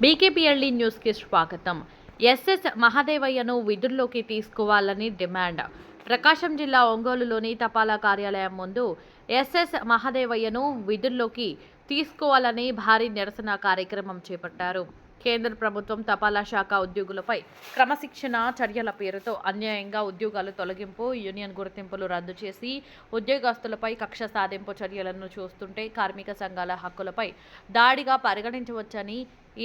బీకేపీఎల్డీ న్యూస్కి స్వాగతం. ఎస్ఎస్ మహదేవయ్యను విధుల్లోకి తీసుకోవాలని డిమాండ్. ప్రకాశం జిల్లా ఒంగోలులోని తపాలా కార్యాలయం ముందు ఎస్ఎస్ మహదేవయ్యను విధుల్లోకి తీసుకోవాలని భారీ నిరసన కార్యక్రమం చేపట్టారు. కేంద్ర ప్రభుత్వం తపాలా శాఖ ఉద్యోగులపై క్రమశిక్షణ చర్యల పేరుతో అన్యాయంగా ఉద్యోగాల తొలగింపు, యూనియన్ గుర్తింపులు రద్దు చేసి ఉద్యోగస్తులపై కక్ష సాధింపు చర్యలను చూస్తుంటే కార్మిక సంఘాల హక్కులపై దాడిగా పరిగణించవచ్చని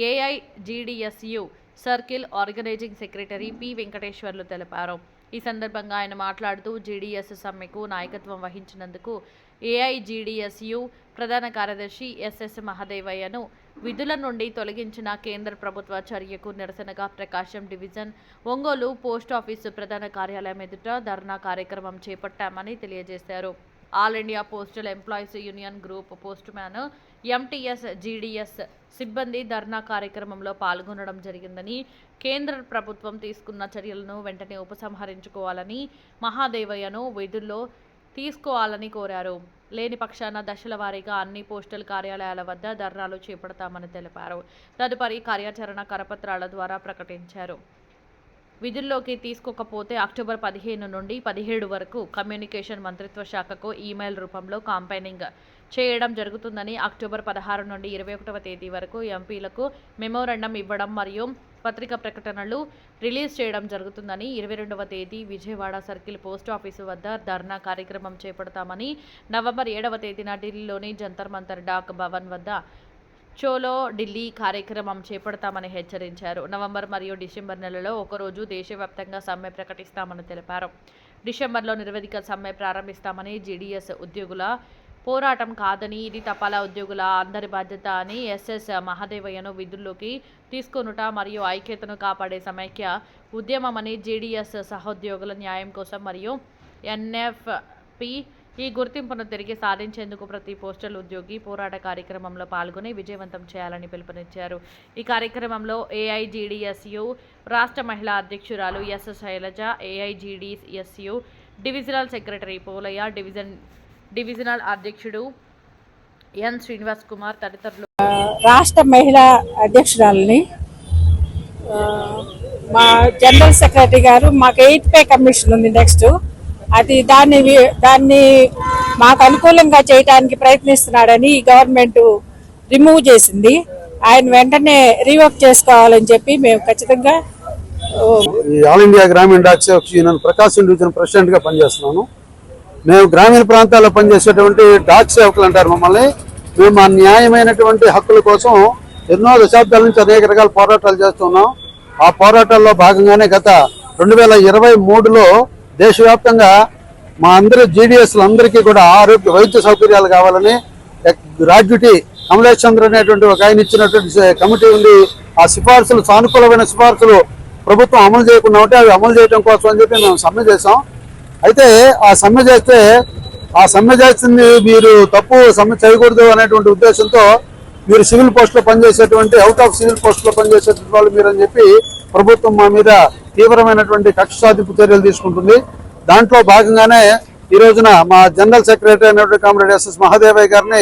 AIGDSU circle organising secretary P Venkateswarlu తెలిపారు. ఈ సందర్భంగా ఆయన మాట్లాడుతూ జీడీఎస్ సమ్మెకు నాయకత్వం వహించినందుకు ఏఐజీడీఎస్యు ప్రధాన కార్యదర్శి ఎస్ఎస్ మహదేవయ్యను విధుల నుండి తొలగించిన కేంద్ర ప్రభుత్వ చర్యకు నిరసనగా ప్రకాశం డివిజన్ ఒంగోలు పోస్టాఫీసు ప్రధాన కార్యాలయం ఎదుట ధర్నా కార్యక్రమం చేపట్టామని తెలియజేశారు. All India postal employees union group post man, MTS, GDS సిబ్బంది ధర్నా కార్యక్రమంలో పాల్గొనడం జరిగిందని, కేంద్ర ప్రభుత్వం తీసుకున్న చర్యలను వెంటనే ఉపసంహరించుకోవాలని, మహాదేవయ్యను విధుల్లో తీసుకోవాలని కోరారు. లేని పక్షాన దశల వారీగా అన్ని పోస్టల్ కార్యాలయాల వద్ద ధర్నాలు చేపడతామని తెలిపారు. తదుపరి కార్యాచరణ కరపత్రాల ద్వారా ప్రకటించారు. విధుల్లోకి తీసుకోకపోతే అక్టోబర్ 15 నుండి 17 వరకు కమ్యూనికేషన్ మంత్రిత్వ శాఖకు ఈమెయిల్ రూపంలో కాంపెయినింగ్ చేయడం జరుగుతుందని, అక్టోబర్ 16 నుండి 21వ తేదీ వరకు ఎంపీలకు మెమోరాండం ఇవ్వడం మరియు పత్రికా ప్రకటనలు రిలీజ్ చేయడం జరుగుతుందని, 22వ తేదీ విజయవాడ సర్కిల్ పోస్ట్ ఆఫీసు వద్ద ధర్నా కార్యక్రమం చేపడతామని, నవంబర్ 7వ తేదీన ఢిల్లీలోని జంతర్ మంతర్ డాక్ భవన్ వద్ద చోలో ఢిల్లీ కార్యక్రమం చేపడతామని హెచ్చరించారు. నవంబర్ మరియు డిసెంబర్ నెలలో ఒకరోజు దేశవ్యాప్తంగా సమ్మె ప్రకటిస్తామని తెలిపారు. డిసెంబర్లో నిరవధిక సమ్మె ప్రారంభిస్తామని, జీడీఎస్ ఉద్యోగుల పోరాటం కాదని, ఇది తపాలా ఉద్యోగుల అందరి బాధ్యత అని, ఎస్ఎస్ మహదేవయ్యను విధుల్లోకి తీసుకొనుట మరియు ఐక్యతను కాపాడే సమైక్య ఉద్యమమని, జీడీఎస్ సహోద్యోగుల న్యాయం కోసం మరియు ఎన్ఎఫ్పి ఈ గుర్తింపును తిరిగి సాధించేందుకు ప్రతి పోస్టల్ ఉద్యోగి పోరాట కార్యక్రమంలో పాల్గొని విజయవంతం చేయాలని పిలుపునిచ్చారు. ఈ కార్యక్రమంలో ఏఐజీడీఎస్యు రాష్ట్ర మహిళా అధ్యక్షురాలు S Sailaja, AIGDSU divisional secretary Polayya, divisional అధ్యక్షుడు ఎన్ శ్రీనివాస్ కుమార్ తదితరులు. రాష్ట్ర మహిళా అధ్యక్షురాలని మా జనరల్ సెక్రటరీ గారు, మాకు 8th పే కమిషన్ ఉంది నెక్స్ట్, అది దాన్ని మాకు అనుకూలంగా చేయడానికి ప్రయత్నిస్తున్నాడని గవర్నమెంట్ రిమూవ్ చేసింది. ఆయన వెంటనే రీవర్క్ చేసుకోవాలని చెప్పి మేము ఖచ్చితంగా ఆల్ ఇండియా గ్రామీణ డాక్ సేవక్ యూనియన్ ప్రకాశం డివిజన్ ప్రెసిడెంట్ గా పనిచేస్తున్నాను. మేము గ్రామీణ ప్రాంతాల్లో పనిచేసేటువంటి డాక్ సేవకులు అంటారు మమ్మల్ని. మేము మా న్యాయమైనటువంటి హక్కుల కోసం ఎన్నో దశాబ్దాల నుంచి అనేక రకాల పోరాటాలు చేస్తున్నాం. ఆ పోరాటాల్లో భాగంగానే గత 2023లో దేశవ్యాప్తంగా మా అందరి జీడీఎస్లు అందరికీ కూడా ఆరోగ్య వైద్య సౌకర్యాలు కావాలని గ్రాడ్యుటీ కమలేష్ చంద్ర అనేటువంటి ఒక ఆయన ఇచ్చినటువంటి కమిటీ ఉంది. ఆ సిఫార్సులు, సానుకూలమైన సిఫార్సులు ప్రభుత్వం అమలు చేయకుండా ఉంటే అవి అమలు చేయడం కోసం అని చెప్పి మేము సమ్మె చేసాం. అయితే ఆ సమ్మె చేస్తుంది మీరు తప్పు సమ్మె చేయకూడదు అనేటువంటి ఉద్దేశంతో మీరు సివిల్ పోస్టులో పనిచేసేటువంటి అవుట్ ఆఫ్ సివిల్ పోస్టులో పనిచేసేటువంటి వాళ్ళు మీరు అని చెప్పి ప్రభుత్వం మా మీద తీవ్రమైనటువంటి కక్ష సాధింపు చర్యలు తీసుకుంటుంది. దాంట్లో భాగంగానే ఈ రోజున మా జనరల్ సెక్రటరీ అయినటువంటి కామ్రేడ్ ఎస్ఎస్ మహదేవయ్య గారిని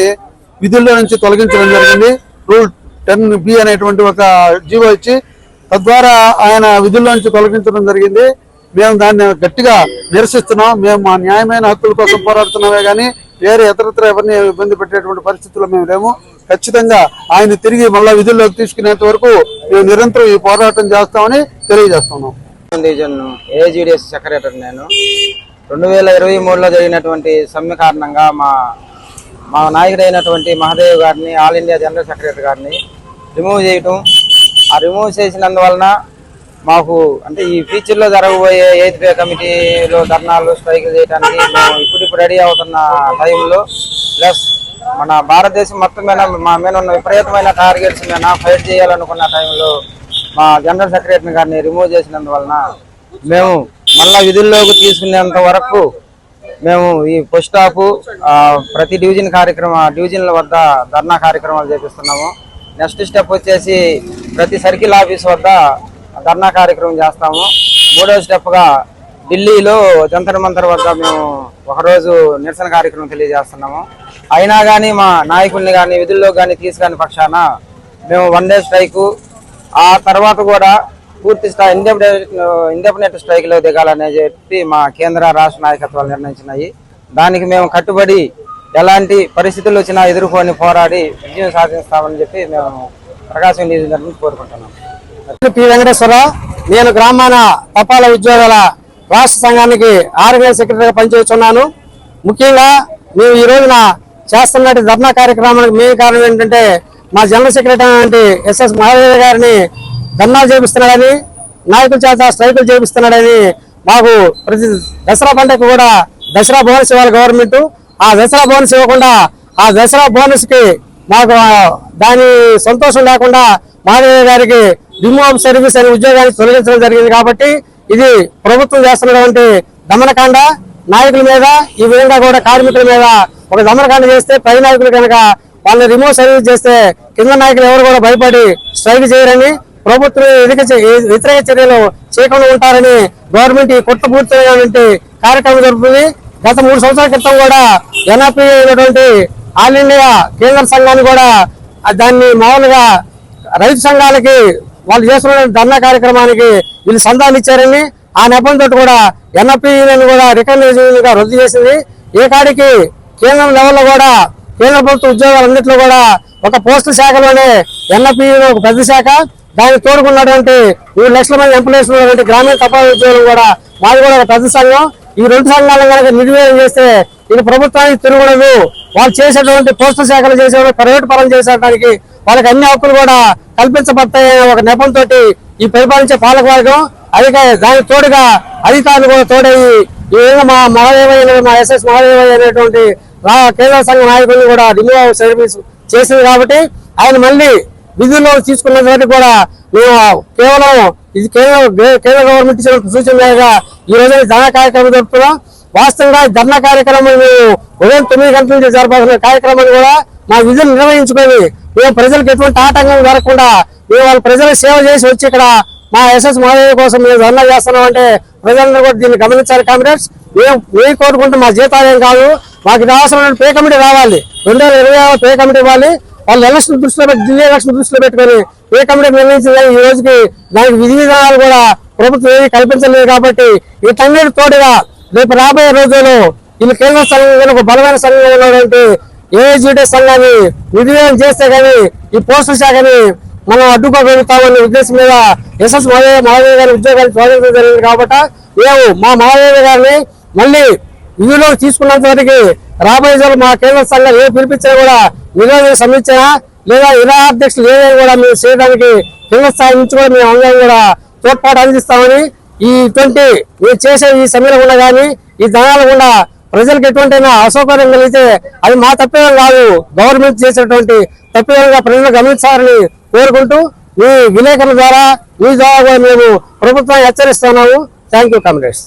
విధుల్లో నుంచి తొలగించడం జరిగింది. రూల్ 10B అనేటువంటి ఒక జీవో ఇచ్చి తద్వారా ఆయన విధుల్లో నుంచి తొలగించడం జరిగింది. మేము దాన్ని గట్టిగా నిరసిస్తున్నాం. మేము మా న్యాయమైన హక్కుల కోసం పోరాడుతున్నామే కానీ వేరే ఇతరత్ర ఎవరిని ఇబ్బంది పెట్టేటువంటి పరిస్థితుల్లో మేము లేము. ఖచ్చితంగా ఆయన తిరిగి మళ్ళా విధుల్లోకి తీసుకునేంత వరకు మేము నిరంతరం ఈ పోరాటం చేస్తామని తెలియజేస్తున్నాం. డివిజన్ ఏఐజీడీఎస్ సెక్రటరీ నేను. 2023లో జరిగినటువంటి సమ్మె కారణంగా మా నాయకుడైనటువంటి మహదేవ్ గారిని, ఆల్ ఇండియా జనరల్ సెక్రటరీ గారిని రిమూవ్ చేయటం. ఆ రిమూవ్ చేసినందువలన మాకు అంటే ఈ ఫ్యూచర్లో జరగబోయే 8th పే కమిటీలో ధర్నాలు, స్ట్రైకులు చేయడానికి మేము ఇప్పుడు రెడీ అవుతున్న టైంలో, ప్లస్ మన భారతదేశం మొత్తం మీద మా మీద ఉన్న విపరీతమైన టార్గెట్స్ మీద ఫైట్ చేయాలనుకున్న టైంలో మా జనరల్ సెక్రటరీ గారిని రిమూవ్ చేసినందువలన మేము మళ్ళా విధుల్లోకి తీసుకునేంత వరకు మేము ఈ పోస్ట్ స్టాప్ ప్రతి డివిజన్ల వద్ద ధర్నా కార్యక్రమాలు చేపిస్తున్నాము. నెక్స్ట్ స్టెప్ వచ్చేసి ప్రతి సర్కిల్ ఆఫీస్ వద్ద ధర్నా కార్యక్రమం చేస్తాము. 3వ స్టెప్గా ఢిల్లీలో జంతర్ మంతర్ వద్ద మేము ఒకరోజు నిరసన కార్యక్రమం తెలియజేస్తున్నాము. అయినా కానీ మా నాయకుల్ని కానీ విధుల్లో కానీ తీసుకుని పక్షాన మేము 1 డే స్ట్రైకు ఆ తర్వాత కూడా పూర్తి స్థాయి ఇండెఫినెట్ స్ట్రైక్ లో దిగాలని చెప్పి మా కేంద్ర రాష్ట్ర నాయకత్వాలు నిర్ణయించినాయి. దానికి మేము కట్టుబడి ఎలాంటి పరిస్థితులు వచ్చినా ఎదుర్కొని పోరాడి విజయం సాధిస్తామని చెప్పి మేము ప్రకాశం నియోజకవర్గం నుంచి కోరుకుంటున్నాం. పి వెంకటేశ్వరరావు, నేను గ్రామాల తపాలా ఉద్యోగాల రాష్ట్ర సంఘానికి ఆర్గనైజ్ సెక్రటరీగా పనిచేస్తున్నాను. ముఖ్యంగా మేము ఈ రోజున చేస్తున్నట్టు ధర్నా కార్యక్రమానికి మెయిన్ కారణం ఏంటంటే మా జనరల్ సెక్రటరీ ఎస్ఎస్ మహాదేవ గారిని ధర్నాలు చేపిస్తున్నాడని, నాయకుల చేత స్ట్రైకులు చేపిస్తున్నాడని, మాకు ప్రతి దసరా పండుగ కూడా దసరా బోనస్ ఇవ్వాలి గవర్నమెంట్. ఆ దసరా బోనస్ ఇవ్వకుండా ఆ దసరా బోనస్ కి మాకు దాని సంతోషం లేకుండా మహాదేవ గారికి రిమూవ్ ఆఫ్ సర్వీస్ అనే ఉద్యోగాన్ని తొలగించడం జరిగింది. కాబట్టి ఇది ప్రభుత్వం చేస్తున్నటువంటి దమనకాండ. నాయకుల మీద ఈ విధంగా కూడా కార్మికుల మీద ఒక దమనకాండ చేస్తే పై నాయకులు కనుక వాళ్ళని రిమూవ్ సర్వీస్ చేస్తే కింద నాయకులు ఎవరు కూడా భయపడి స్ట్రైక్ చేయరని, ప్రభుత్వం వ్యతిరేక చర్యలు చేయకుండా ఉంటారని గవర్నమెంట్ ఈ కొత్త పూర్తయినటువంటి కార్యక్రమం జరుపుతుంది. గత 3 సంవత్సరాల క్రితం కూడా ఎన్ఆర్పీ అయినటువంటి ఆల్ ఇండియా కేంద్ర సంఘాన్ని కూడా దాన్ని మామూలుగా రైతు సంఘాలకి వాళ్ళు చేస్తున్న ధర్నా కార్యక్రమానికి వీళ్ళు సందాలు ఇచ్చారని, ఆ నెపంతో కూడా ఎన్ఆర్పీ కూడా రికగ్నైజేషన్ గా రద్దు చేసింది. ఏ కాడికి కేంద్రం లెవెల్లో కూడా కేంద్ర ప్రభుత్వ ఉద్యోగాలన్నింటిలో కూడా ఒక పోస్టల్ శాఖలోనే ఎన్ఆర్పీ ఒక పెద్ద శాఖ, దానికి తోడుకున్నటువంటి 3 లక్షల మంది ఎంప్లాయీస్ ఉన్నటువంటి గ్రామీణ తపాలా ఉద్యోగులు కూడా మాది కూడా ఒక పెద్ద సంఘం. ఈ 2 సంఘాలను కనుక నిర్వీర్యం చేస్తే ఇది ప్రభుత్వానికి తిరుగుడదు. వాళ్ళు చేసేటువంటి పోస్టల్ శాఖలు చేసే ప్రైవేట్ పరం చేసేటానికి వాళ్ళకి అన్ని హక్కులు కూడా కల్పించబడతాయనే ఒక నెపంతో ఈ పరిపాలించే పాలకవర్గం దానికి తోడుగా అధికారులు కూడా తోడయ్యి ఈ విధంగా మా మహాదేవయ్య మా ఎస్ఎస్ మహాదేవయ్య అనేటువంటి కేంద్ర సంఘ నాయకుల్ని కూడా రిమూవ్ ఆఫ్ సర్వీస్ చేసింది. కాబట్టి ఆయన మళ్ళీ విధుల్లో తీసుకున్న కూడా మేము కేవలం ఇది కేంద్ర గవర్నమెంట్ ఇచ్చిన సూచన మేరగా ఈ రోజు ధర్నా కార్యక్రమం జరుపుతున్నాం. వాస్తవంగా ధర్నా కార్యక్రమం ఉదయం 9 గంటల నుంచి జరపాల్సిన కార్యక్రమాన్ని కూడా మా విధులు నిర్వహించుకొని మేము ప్రజలకు ఎటువంటి ఆటంకం జరగకుండా మేము వాళ్ళ ప్రజలకు సేవ చేసి వచ్చి ఇక్కడ మా ఎస్ఎస్ మహాదేవ్ కోసం మేము ధర్నా చేస్తున్నాం అంటే ప్రజలందరూ కూడా దీన్ని గమనించాలి. కామ్రేడ్స్, మేము కోరుకుంటే మా జీతాలు ఏం కాదు, మాకు రావాల్సిన పే కమిటీ రావాలి. 2020 పే కమిటీ ఇవ్వాలి. వాళ్ళు ఎలక్షన్ దృష్టిలో పెట్టి ఢిల్లీ ఎలక్షన్ దృష్టిలో పెట్టుకొని పే కమిటీ నిర్ణయించింది. ఈ రోజుకి దానికి విధి విధానాలు కూడా ప్రభుత్వం ఏమీ కల్పించలేదు. కాబట్టి వీటన్నిటి తోడుగా రేపు రాబోయే రోజుల్లో వీళ్ళు కేంద్ర సంఘంగా ఒక బలమైన సంఘంగా ఉన్నటువంటి ఏఐజీడీ సంఘాన్ని నిర్వీర్యం చేస్తే కానీ ఈ పోస్టల్ శాఖని మనం అడ్డుకోగలుగుతామనే ఉద్దేశం మీద ఎస్ఎస్ మహాదేవ్ గారి ఉద్యోగాన్ని తొలగించడం జరిగింది. కాబట్టి మేము మా మహాదేవ్ గారిని మళ్ళీ విధిలో తీసుకున్నంత వరకు రాబోయే రోజులు మా కేంద్ర సంఘాలు ఏ పిలిపించినా కూడా నిరోధన సమించినా లేదా ఇలా అధ్యక్షులు ఏదైనా కూడా మేము చేయడానికి కింద స్థాయి నుంచి కూడా మేము అందరం కూడా తోడ్పాటు అందిస్తామని మీరు చేసే ఈ సమయంలో కూడా కానీ ఈ ధనాలు కూడా ప్రజలకు ఎటువంటి అసౌకర్యం కలిగితే అది మా తప్పేం కాదు, గవర్నమెంట్ చేసేటువంటి తప్పేగా ప్రజలు గమనించాలని కోరుకుంటూ మీ విలేకరుల ద్వారా మీ ద్వారా మేము ప్రభుత్వాన్ని హెచ్చరిస్తున్నాము. Thank you comrades.